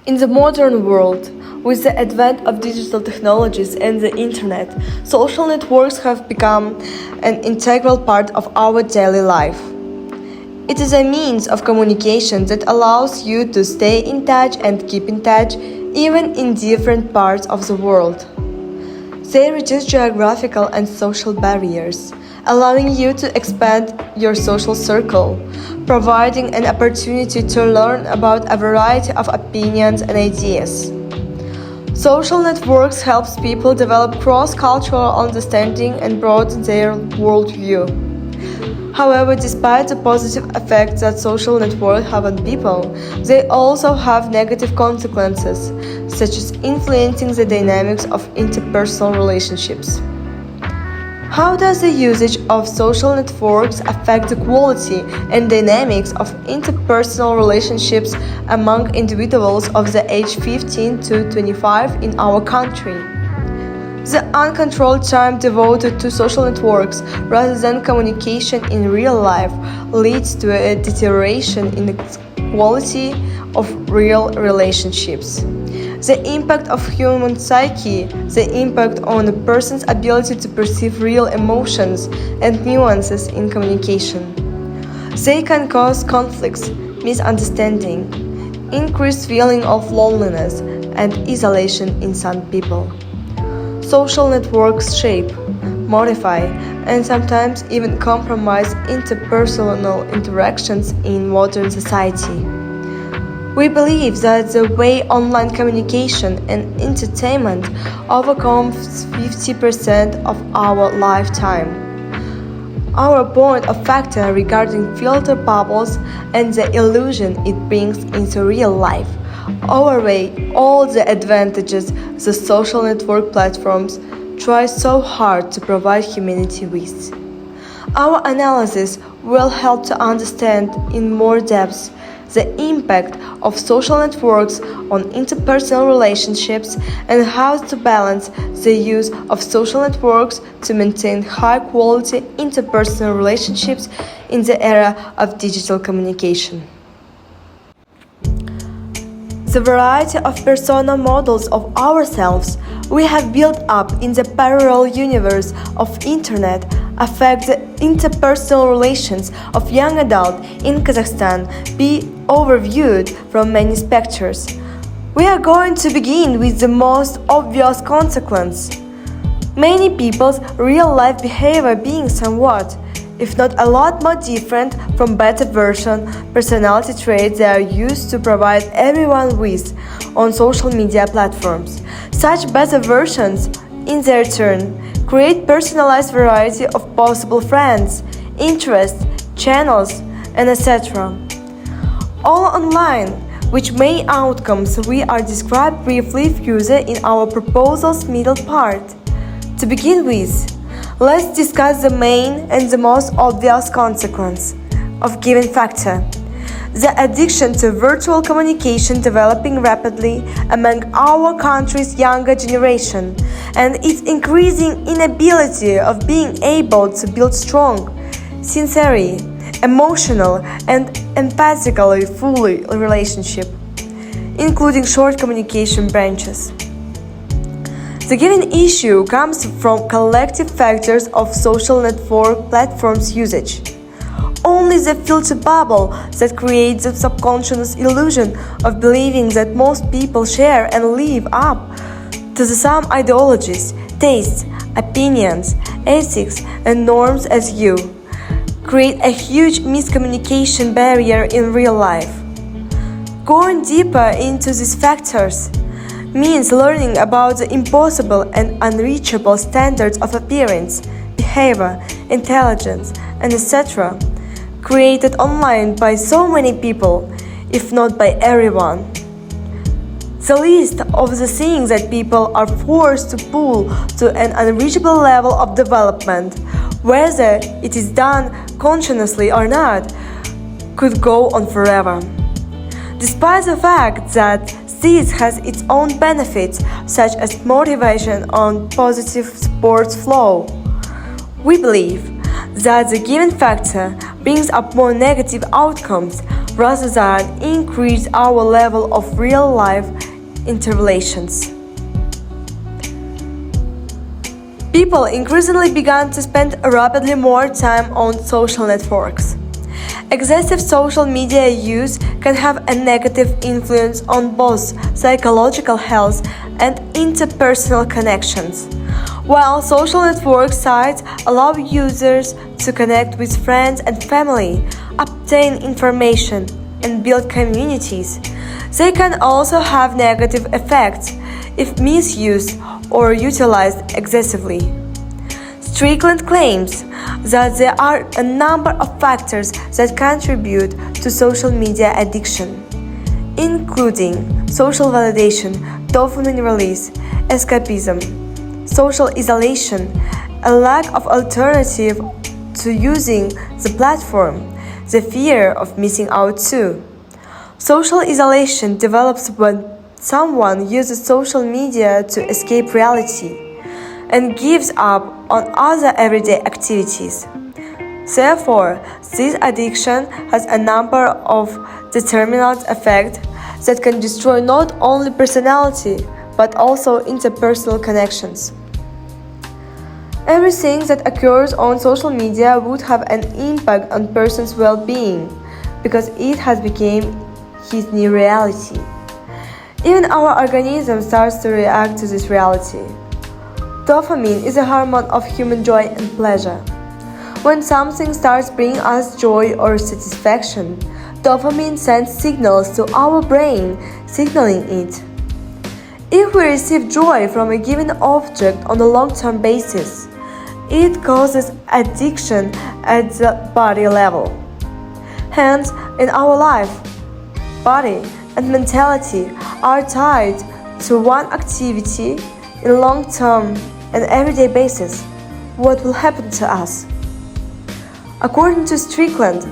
In the modern world, with the advent of digital technologies and the internet, social networks have become an integral part of our daily life. It is a means of communication that allows you to stay in touch and keep in touch even in different parts of the world. They reduce geographical and social barriers, allowing you to expand your social circle, providing an opportunity to learn about a variety of opinions and ideas. Social networks helps people develop cross-cultural understanding and broaden their worldview. However, despite the positive effects that social networks have on people, they also have negative consequences, such as influencing the dynamics of interpersonal relationships. How does the usage of social networks affect the quality and dynamics of interpersonal relationships among individuals of the age 15 to 25 in our country? The uncontrolled time devoted to social networks rather than communication in real life leads to a deterioration in the quality of real relationships. The impact of human psyche, the impact on a person's ability to perceive real emotions and nuances in communication. They can cause conflicts, misunderstanding, increased feeling of loneliness and isolation in some people. Social networks shape, modify, and sometimes even compromise interpersonal interactions in modern society. We believe that the way online communication and entertainment overcomes 50% of our lifetime. Our point of factor regarding filter bubbles and the illusion it brings into real life outweigh all the advantages the social network platforms try so hard to provide humanity with. Our analysis will help to understand in more depth the impact of social networks on interpersonal relationships and how to balance the use of social networks to maintain high-quality interpersonal relationships in the era of digital communication. The variety of persona models of ourselves we have built up in the parallel universe of internet affect the interpersonal relations of young adults in Kazakhstan be overviewed from many specters. We are going to begin with the most obvious consequence. Many people's real-life behavior being somewhat, if not a lot more different from beta version personality traits they are used to provide everyone with on social media platforms. Such beta versions, in their turn, create personalized variety of possible friends, interests, channels, and etc. All online, which main outcomes we are described briefly further in our proposal's middle part. To begin with, let's discuss the main and the most obvious consequence of given factor. The addiction to virtual communication developing rapidly among our country's younger generation and its increasing inability of being able to build strong, sincere, emotional and empathically fully relationship, including short communication branches. The given issue comes from collective factors of social network platforms' usage. Only the filter bubble that creates the subconscious illusion of believing that most people share and live up to the same ideologies, tastes, opinions, ethics, and norms as you, create a huge miscommunication barrier in real life. Going deeper into these factors means learning about the impossible and unreachable standards of appearance, behavior, intelligence, and etc. created online by so many people, if not by everyone. The list of the things that people are forced to pull to an unreachable level of development, whether it is done consciously or not, could go on forever. Despite the fact that this has its own benefits, such as motivation on positive sports flow, we believe that the given factor brings up more negative outcomes rather than increase our level of real-life interrelations. People increasingly began to spend rapidly more time on social networks. Excessive social media use can have a negative influence on both psychological health and interpersonal connections. While social network sites allow users to connect with friends and family, obtain information, and build communities, they can also have negative effects if misused or utilized excessively. Strickland claims that there are a number of factors that contribute to social media addiction, including social validation, dopamine release, escapism, social isolation, a lack of alternative to using the platform, the fear of missing out too. Social isolation develops when someone uses social media to escape reality and gives up on other everyday activities. Therefore, this addiction has a number of determinant effects that can destroy not only personality but also interpersonal connections. Everything that occurs on social media would have an impact on person's well-being because it has become his new reality. Even our organism starts to react to this reality. Dopamine is a hormone of human joy and pleasure. When something starts bringing us joy or satisfaction, dopamine sends signals to our brain, signaling it. If we receive joy from a given object on a long-term basis, it causes addiction at the body level. Hence, in our life, body and mentality are tied to one activity in a long-term and everyday basis. What will happen to us? According to Strickland,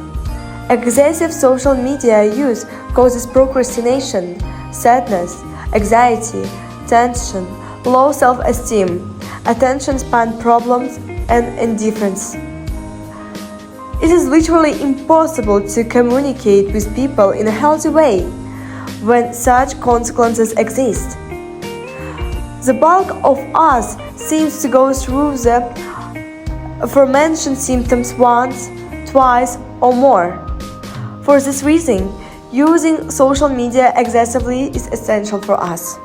excessive social media use causes procrastination, sadness, anxiety, tension, low self-esteem, attention span problems, and indifference. It is literally impossible to communicate with people in a healthy way when such consequences exist. The bulk of us seems to go through the aforementioned symptoms once, twice, or more. For this reason, using social media excessively is essential for us.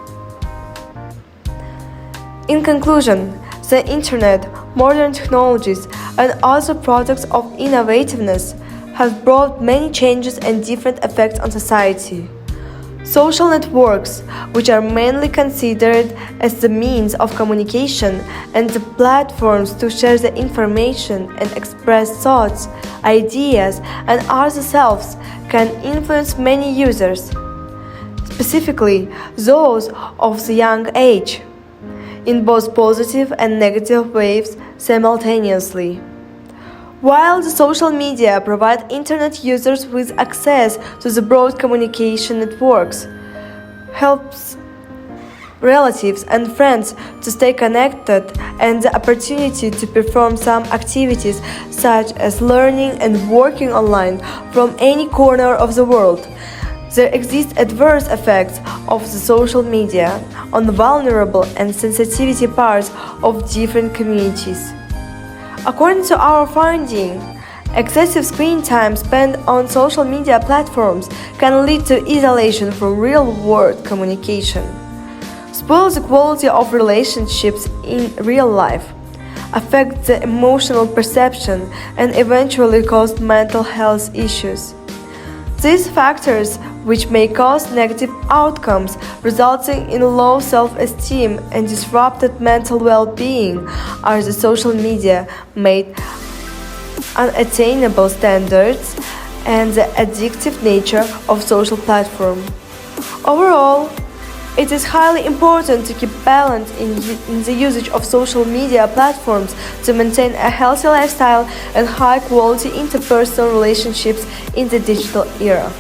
In conclusion, the internet, modern technologies, and other products of innovativeness have brought many changes and different effects on society. Social networks, which are mainly considered as the means of communication and the platforms to share the information and express thoughts, ideas, and ourselves, can influence many users, specifically those of the young age, in both positive and negative ways simultaneously. While the social media provide internet users with access to the broad communication networks, helps relatives and friends to stay connected, and the opportunity to perform some activities such as learning and working online from any corner of the world, there exist adverse effects of the social media on the vulnerable and sensitivity parts of different communities. According to our finding, excessive screen time spent on social media platforms can lead to isolation from real-world communication, spoil the quality of relationships in real life, affect the emotional perception, and eventually cause mental health issues. These factors, which may cause negative outcomes resulting in low self-esteem and disrupted mental well-being, are the social media made unattainable standards and the addictive nature of social platform. Overall, it is highly important to keep balance in the usage of social media platforms to maintain a healthy lifestyle and high-quality interpersonal relationships in the digital era.